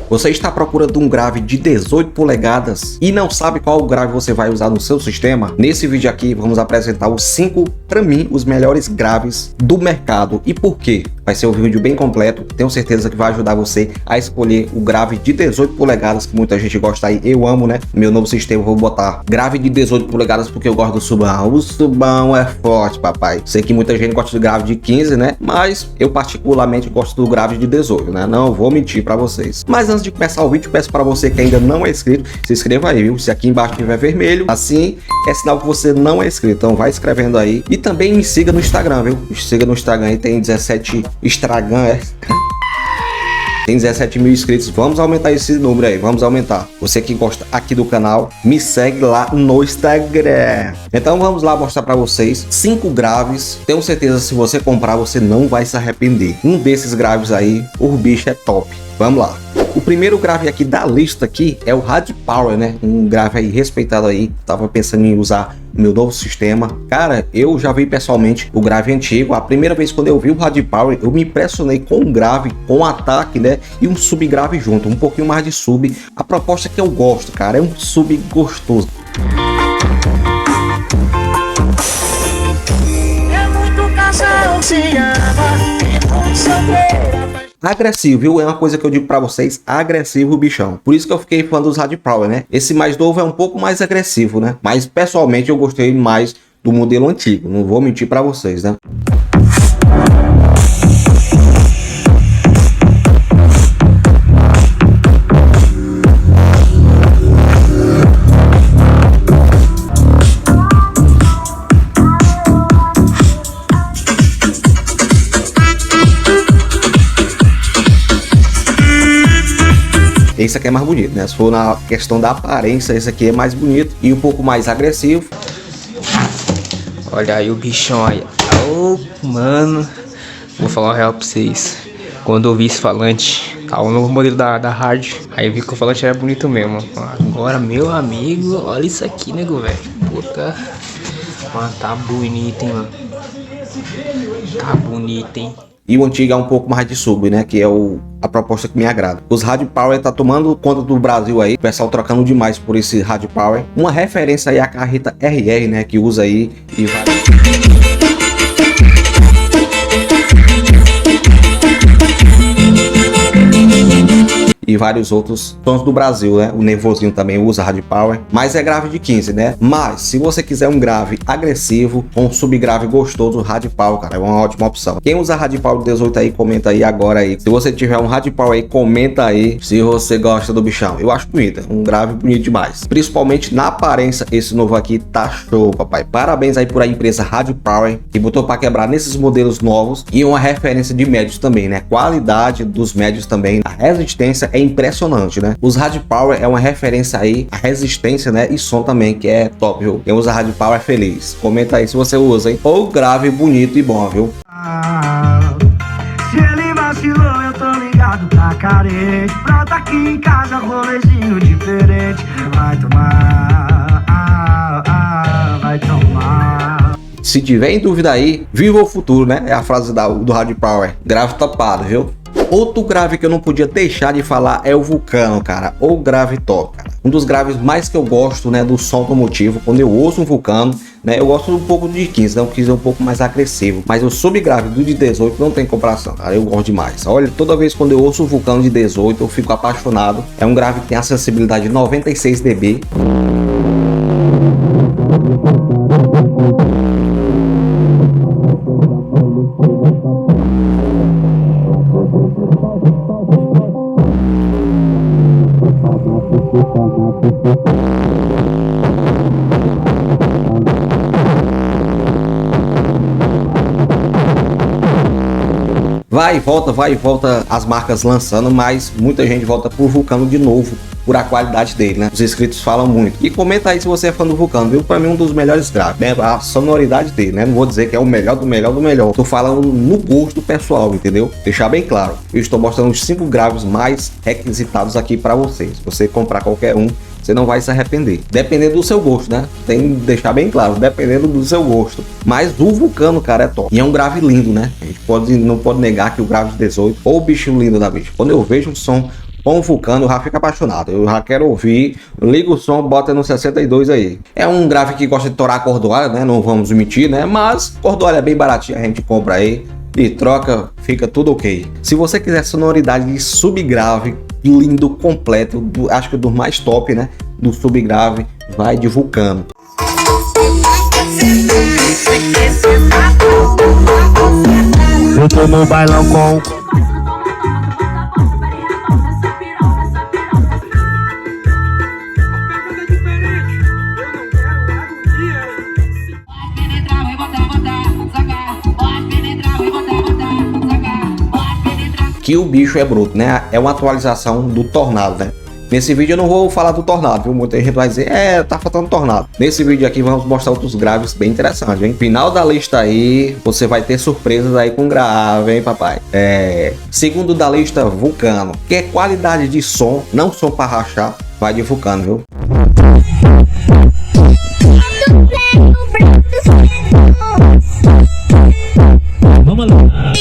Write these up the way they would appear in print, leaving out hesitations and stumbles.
Você está à procura de um grave de 18 polegadas e não sabe qual grave você vai usar no seu sistema? Nesse vídeo aqui vamos apresentar os 5, para mim, os melhores graves do mercado. E por quê? Vai ser um vídeo bem completo, tenho certeza que vai ajudar você a escolher o grave de 18 polegadas, que muita gente gosta aí, eu amo, né? Meu novo sistema eu vou botar grave de 18 polegadas porque eu gosto do subão. O subão é forte, papai. Sei que muita gente gosta do grave de 15, né? Mas eu particularmente gosto do grave de 18, né? Não vou mentir para vocês. Mas antes de começar o vídeo, peço para você que ainda não é inscrito, se inscreva aí, viu? Se aqui embaixo tiver vermelho, assim é sinal que você não é inscrito. Então vai escrevendo aí. E também me siga no Instagram, viu? Me siga no Instagram aí, tem 17 Instagram, tem 17 mil inscritos, vamos aumentar esse número aí, vamos aumentar. Você que gosta aqui do canal, me segue lá no Instagram. Então vamos lá mostrar para vocês 5 graves, tenho certeza se você comprar você não vai se arrepender. Um desses graves aí, o bicho é top. Vamos lá. O primeiro grave aqui da lista aqui é o Rad Power, né? Um grave aí respeitado aí. Tava pensando em usar meu novo sistema. Cara, eu já vi pessoalmente o grave antigo. A primeira vez quando eu vi o Rad Power, eu me impressionei com o grave, com o ataque, né? E um subgrave junto, um pouquinho mais de sub. A proposta que eu gosto, cara, é um sub gostoso. É muito casal se ama, é muito solteira. Agressivo, viu? É uma coisa que eu digo pra vocês, agressivo o bichão. Por isso que eu fiquei fã dos Rad Power, né? Esse mais novo é um pouco mais agressivo, né? Mas pessoalmente eu gostei mais do modelo antigo, não vou mentir pra vocês, né? Esse aqui é mais bonito, né? Se for na questão da aparência, esse aqui é mais bonito e um pouco mais agressivo. Olha aí o bichão aí. Oh, mano. Vou falar o real pra vocês. Quando eu vi esse falante, o novo modelo da Hard, aí eu vi que o falante era bonito mesmo. Agora, meu amigo, olha isso aqui, nego, velho. Puta. Mano, tá bonito, hein, mano. Tá bonito, hein. E o antigo é um pouco mais de sub, né? Que é a proposta que me agrada. Os Rad Power tá tomando conta do Brasil aí. O pessoal trocando demais por esse Rad Power. Uma referência aí à carreta RR, né? Que usa aí e vai... e vários outros sons do Brasil, né? O Nervosinho também usa Rad Power, mas é grave de 15, né? Mas se você quiser um grave agressivo, um subgrave gostoso, Rad Power, cara, é uma ótima opção. Quem usa Rad Power 18 aí, comenta aí agora aí. Se você tiver um Rad Power aí, comenta aí se você gosta do bichão. Eu acho bonito, um grave bonito demais. Principalmente na aparência, esse novo aqui tá show, papai. Parabéns aí por a empresa Rad Power, que botou para quebrar nesses modelos novos e uma referência de médios também, né? Qualidade dos médios também, a resistência é impressionante, né? Os Rad Power é uma referência aí, a resistência, né? E som também, que é top, viu? Quem usa Rad Power é feliz. Comenta aí se você usa, hein? Ou grave, bonito e bom, viu? Se ele vacilou, eu tô ligado, tá carente. Pronto aqui em casa, rolezinho diferente. Vai tomar, vai tomar. Se tiver em dúvida aí, viva o futuro, né? É a frase do Rad Power. Grave topado, viu? Outro grave que eu não podia deixar de falar é o Vulcano, cara, ou grave top, cara. Um dos graves mais que eu gosto, né, do som automotivo, quando eu ouço um Vulcano, né, eu gosto um pouco de 15, né, o 15 é um pouco mais agressivo, mas o subgrave do de 18 não tem comparação, cara, eu gosto demais. Olha, toda vez quando eu ouço um Vulcano de 18, eu fico apaixonado. É um grave que tem a sensibilidade de 96 dB. Vai e volta as marcas lançando, mas muita gente volta pro Vulcano de novo, por a qualidade dele, né? Os inscritos falam muito. E comenta aí se você é fã do Vulcano, viu? Pra mim um dos melhores graves, né? A sonoridade dele, né? Não vou dizer que é o melhor do melhor do melhor. Tô falando no gosto pessoal, entendeu? Deixar bem claro. Eu estou mostrando os 5 graves mais requisitados aqui pra vocês. Se você comprar qualquer um, você não vai se arrepender. Dependendo do seu gosto, né? Tem que deixar bem claro, dependendo do seu gosto. Mas o Vulcano, cara, é top. E é um grave lindo, né? A gente não pode negar que o grave de 18, ou o bicho lindo da bicha. Quando eu vejo um som com o Vulcano eu já fico apaixonado. Eu já quero ouvir. Liga o som, bota no 62 aí. É um grave que gosta de torar a cordoalha, né? Não vamos mentir, né? Mas cordoalha é bem baratinha, a gente compra aí e troca, fica tudo ok. Se você quiser sonoridade de subgrave, lindo, completo, acho que dos mais top, né? Do subgrave, vai de Vulcano. Eu tô no bailão com que o bicho é bruto, né? É uma atualização do Tornado, né? Nesse vídeo eu não vou falar do Tornado, viu? Muita gente vai dizer, tá faltando Tornado. Nesse vídeo aqui vamos mostrar outros graves bem interessantes, hein? Final da lista aí, você vai ter surpresas aí com grave, hein, papai? Segundo da lista, Vulcano. Que é qualidade de som, não som para rachar, vai de Vulcano, viu? vamos lá.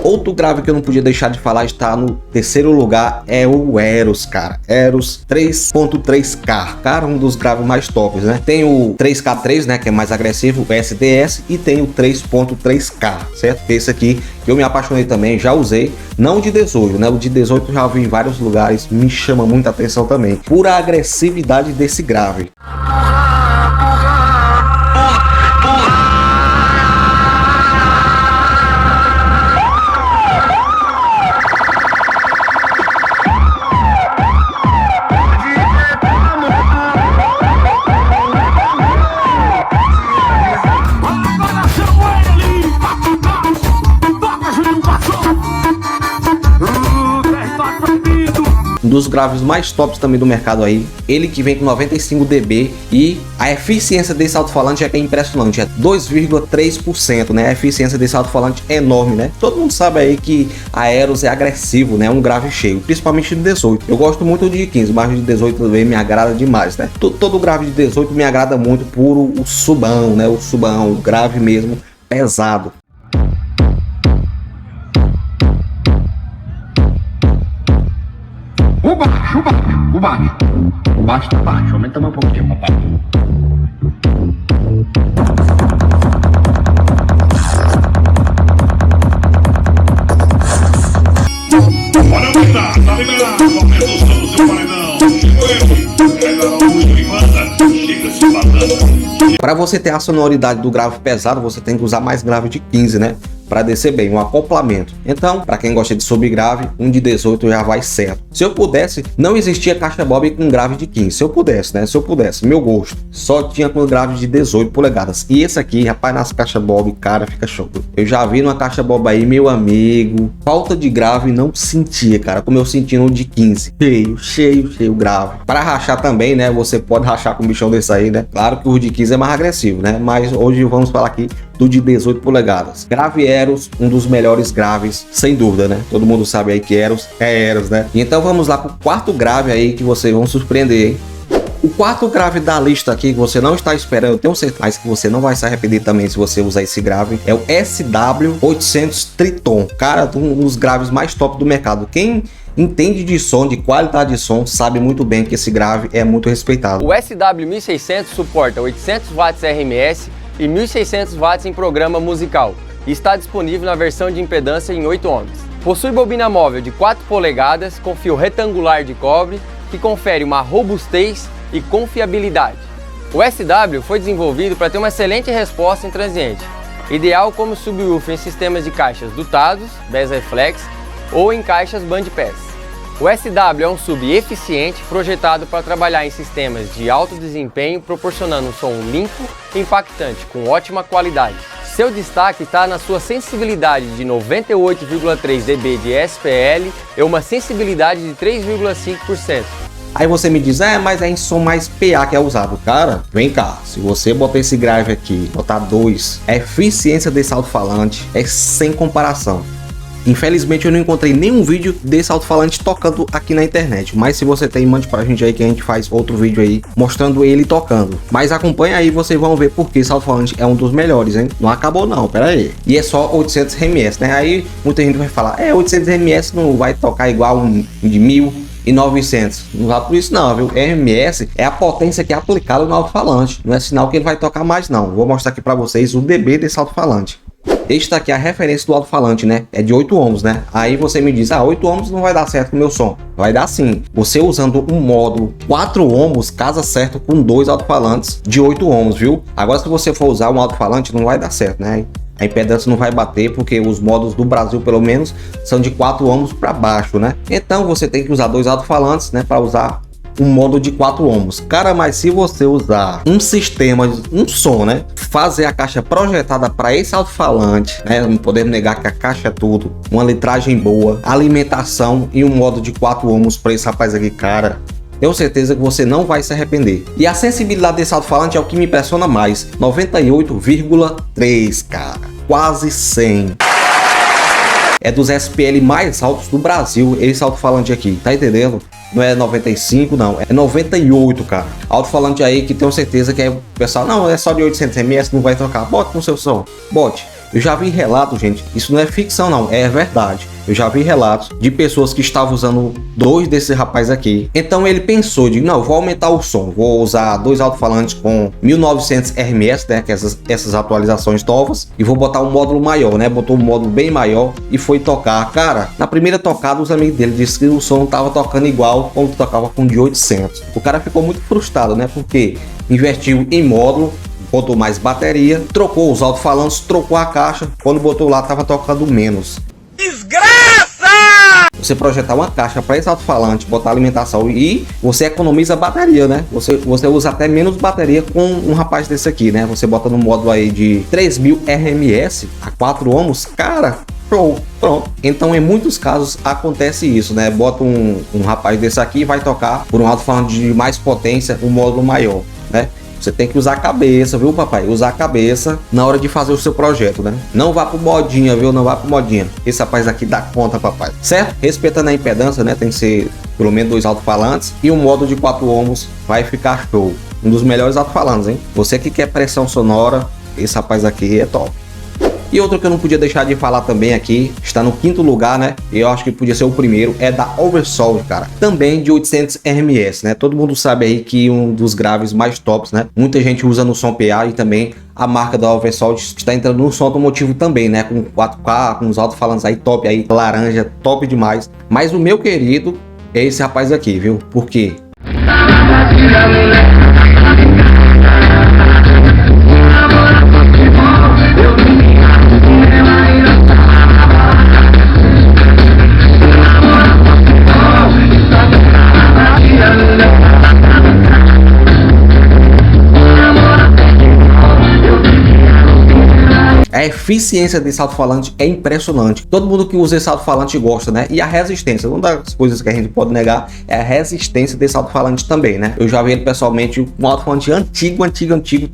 Outro grave que eu não podia deixar de falar está no terceiro lugar é o Eros, cara. Eros 3.3K, cara, um dos graves mais tops, né? Tem o 3K3, né, que é mais agressivo, o SDS, e tem o 3.3K, certo? Esse aqui que eu me apaixonei também, já usei, não o de 18, né? O de 18 eu já vi em vários lugares, me chama muita atenção também, por a agressividade desse grave. Um dos graves mais tops também do mercado aí, ele que vem com 95 dB e a eficiência desse alto-falante é impressionante, é 2,3%, né? A eficiência desse alto-falante é enorme, né? Todo mundo sabe aí que a Eros é agressivo, né? Um grave cheio, principalmente de 18. Eu gosto muito de 15, mas de 18 também me agrada demais, né? Todo grave de 18 me agrada muito por o subão, né? O subão, o grave mesmo, pesado. O baixo tá baixo, aumenta mais um pouquinho, papai. Pode aumentar, tá liberado, aumenta o som do seu paredão. Chega-se batendo. Para você ter a sonoridade do grave pesado, você tem que usar mais grave de 15, né? Para descer bem, um acoplamento. Então, para quem gosta de subgrave, um de 18 já vai certo. Se eu pudesse, não existia caixa Bob com grave de 15. Se eu pudesse, né? Se eu pudesse, meu gosto, só tinha com grave de 18 polegadas. E esse aqui, rapaz, nas caixas Bob, cara, fica show. Eu já vi numa caixa Bob aí, meu amigo, falta de grave não sentia, cara, como eu senti no de 15. Cheio grave. Para rachar também, né? Você pode rachar com um bichão desse aí, né? Claro que o de 15 é mais agressivo, né? Mas hoje vamos falar aqui do de 18 polegadas. Grave Eros, um dos melhores graves, sem dúvida, né? Todo mundo sabe aí que Eros é Eros, né? Então vamos lá pro quarto grave aí que vocês vão surpreender, hein? O quarto grave da lista aqui que você não está esperando, eu tenho certeza que você não vai se arrepender também se você usar esse grave, é o SW800 Triton. Cara, um dos graves mais top do mercado. Quem entende de som, de qualidade de som, sabe muito bem que esse grave é muito respeitado. O SW1600 suporta 800 watts RMS e 1600 watts em programa musical e está disponível na versão de impedância em 8 ohms. Possui bobina móvel de 4 polegadas com fio retangular de cobre que confere uma robustez e confiabilidade. O SW foi desenvolvido para ter uma excelente resposta em transiente, ideal como subwoofer em sistemas de caixas dutados, Bass Reflex ou em caixas bandpass. O SW é um sub eficiente projetado para trabalhar em sistemas de alto desempenho, proporcionando um som limpo e impactante com ótima qualidade. Seu destaque está na sua sensibilidade de 98,3 dB de SPL e uma sensibilidade de 3,5%. Aí você me diz, mas é em som mais PA que é usado. Cara, vem cá, se você botar esse grave aqui, botar 2, a eficiência desse alto-falante é sem comparação. Infelizmente eu não encontrei nenhum vídeo desse alto-falante tocando aqui na internet, mas se você tem, mande pra gente aí que a gente faz outro vídeo aí mostrando ele tocando. Mas acompanha aí, vocês vão ver porque esse alto-falante é um dos melhores, hein? Não acabou não, pera aí. E é só 800 RMS, né? Aí muita gente vai falar, 800 RMS não vai tocar igual um de 1900. Não vá por isso não, viu? RMS é a potência que é aplicada no alto-falante, não é sinal que ele vai tocar mais não. Vou mostrar aqui pra vocês o dB desse alto-falante. Este aqui é a referência do alto-falante, né? É de 8 ohms, né? Aí você me diz, 8 ohms não vai dar certo com o meu som. Vai dar sim. Você usando um módulo 4 ohms, casa certo com 2 alto-falantes de 8 ohms, viu? Agora se você for usar um alto-falante, não vai dar certo, né? A impedância não vai bater porque os módulos do Brasil, pelo menos, são de 4 ohms para baixo, né? Então você tem que usar 2 alto-falantes, né? Para usar um módulo de 4 ohms. Cara, mas se você usar um sistema, um som, né? Fazer a caixa projetada para esse alto-falante, né? Não podemos negar que a caixa é tudo. Uma litragem boa, alimentação e um módulo de 4 ohms para esse rapaz aqui, cara. Tenho certeza que você não vai se arrepender. E a sensibilidade desse alto-falante é o que me impressiona mais. 98,3, cara. Quase 100. É dos SPL mais altos do Brasil, esse alto-falante aqui, tá entendendo? Não é 95 não, é 98, cara. Alto-falante aí que tenho certeza que é o pessoal, não, é só de 800 ms, não vai trocar. Bote no seu som, bote. Eu já vi relatos, gente, isso não é ficção não, é verdade. Eu já vi relatos de pessoas que estavam usando 2 desses rapazes aqui. Então ele pensou de, não, vou aumentar o som, vou usar 2 alto-falantes com 1900 RMS, né, que essas atualizações novas, e vou botar um módulo maior, né, botou um módulo bem maior e foi tocar. Cara, na primeira tocada os amigos dele disseram que o som não tava tocando igual como tocava com de 800. O cara ficou muito frustrado, né, porque investiu em módulo, botou mais bateria, trocou os alto-falantes, trocou a caixa, quando botou lá tava tocando menos. Desgraça! Você projetar uma caixa para esse alto-falante, botar alimentação e você economiza bateria, né? Você usa até menos bateria com um rapaz desse aqui, né? Você bota no módulo aí de 3000 RMS a 4 ohms, cara, show, pronto. Então em muitos casos acontece isso, né? Bota um rapaz desse aqui e vai tocar por um alto-falante de mais potência, um módulo maior, né? Você tem que usar a cabeça, viu, papai? Usar a cabeça na hora de fazer o seu projeto, né? Não vá pro modinha, viu? Não vá pro modinha. Esse rapaz aqui dá conta, papai. Certo? Respeitando a impedância, né? Tem que ser pelo menos 2 alto-falantes e um módulo de 4 ohms vai ficar show. Um dos melhores alto-falantes, hein? Você que quer pressão sonora, esse rapaz aqui é top. E outro que eu não podia deixar de falar também aqui, está no 5º lugar, né? Eu acho que podia ser o primeiro, é da Oversound, cara. Também de 800 RMS, né? Todo mundo sabe aí que um dos graves mais tops, né? Muita gente usa no som PA e também a marca da Oversound está entrando no som automotivo também, né? Com 4K, com os alto-falantes aí top aí, laranja, top demais. Mas o meu querido é esse rapaz aqui, viu? Por quê? A eficiência desse alto-falante é impressionante. Todo mundo que usa esse alto-falante gosta, né? E a resistência, uma das coisas que a gente pode negar é a resistência desse alto-falante também, né? Eu já vi ele pessoalmente, um alto-falante antigo,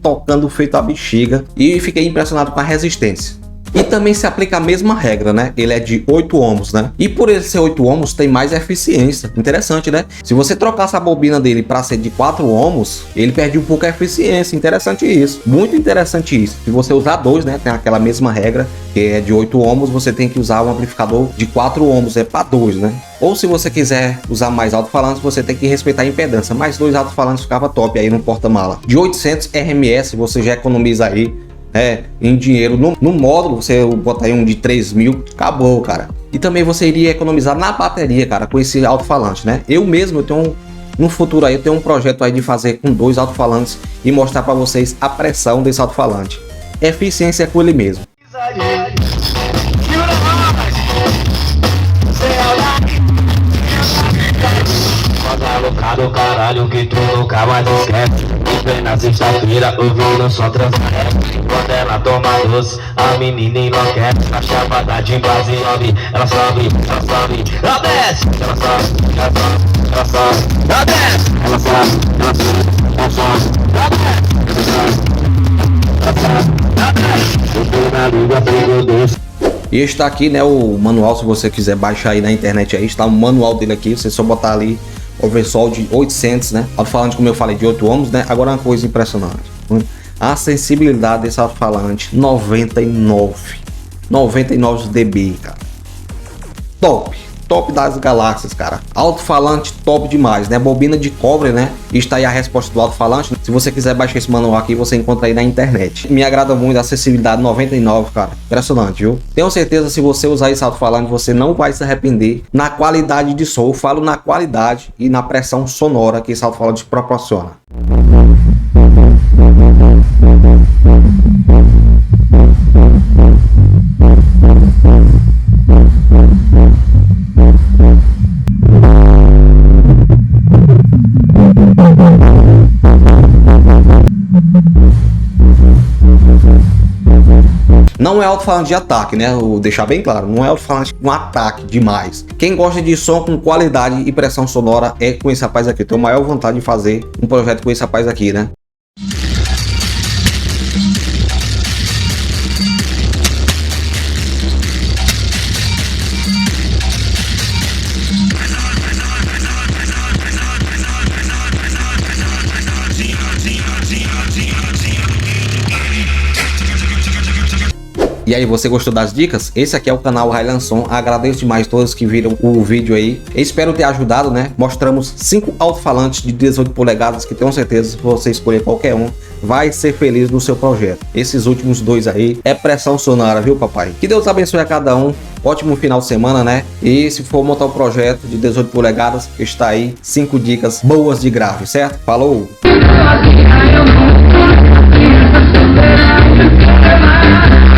tocando feito a bexiga e fiquei impressionado com a resistência. E também se aplica a mesma regra, né? Ele é de 8 ohms, né? E por ele ser 8 ohms, tem mais eficiência. Interessante, né? Se você trocasse a bobina dele para ser de 4 ohms, ele perde um pouco a eficiência. Interessante isso. Muito interessante isso. Se você usar 2, né? Tem aquela mesma regra, que é de 8 ohms, você tem que usar um amplificador de 4 ohms, é para 2, né? Ou se você quiser usar mais alto-falantes, você tem que respeitar a impedância. Mais 2 alto-falantes ficava top aí no porta-mala. De 800 RMS, você já economiza aí em dinheiro. No módulo, você bota aí um de 3000, acabou, cara. E também você iria economizar na bateria, cara, com esse alto-falante, né? Eu mesmo, eu tenho no futuro aí, eu tenho um projeto aí de fazer com 2 alto-falantes e mostrar para vocês a pressão desse alto-falante. Eficiência é com ele mesmo. Do caralho que tu nunca mais esquece. Em plena sexta-feira ouvindo só transparece. Quando ela toma doce, a menina enlouquece. A chapada de base sobe, ela sobe, ela sobe, ela desce. Ela sobe, ela sobe, ela sobe, ela desce. Ela sobe, ela sobe, ela sobe, ela desce. Ela sobe, ela sobe, ela desce. Eu tô na língua, pego doce. E está aqui, né, o manual, se você quiser baixar aí na internet aí, está o manual dele aqui, você só botar ali Oversoul de 800, né, alto-falante como eu falei de 8 ohms, né. Agora uma coisa impressionante, a sensibilidade desse alto-falante 99 dB, cara, top das galáxias, cara. Alto-falante top demais, né? Bobina de cobre, né? Está aí a resposta do alto-falante. Se você quiser baixar esse manual aqui, você encontra aí na internet. Me agrada muito a acessibilidade 99, cara. Impressionante, viu? Tenho certeza, se você usar esse alto-falante, você não vai se arrepender na qualidade de som. Eu falo na qualidade e na pressão sonora que esse alto-falante proporciona. Não é alto-falante de ataque, né? Vou deixar bem claro, não é alto-falante com ataque demais. Quem gosta de som com qualidade e pressão sonora é com esse rapaz aqui. Eu tenho a maior vontade de fazer um projeto com esse rapaz aqui, né? E aí, você gostou das dicas? Esse aqui é o canal Highland Som. Agradeço demais todos que viram o vídeo aí. Espero ter ajudado, né? Mostramos 5 alto-falantes de 18 polegadas que tenho certeza, se você escolher qualquer um, vai ser feliz no seu projeto. Esses últimos dois aí é pressão sonora, viu, papai? Que Deus abençoe a cada um. Ótimo final de semana, né? E se for montar um projeto de 18 polegadas, está aí 5 dicas boas de grave, certo? Falou! I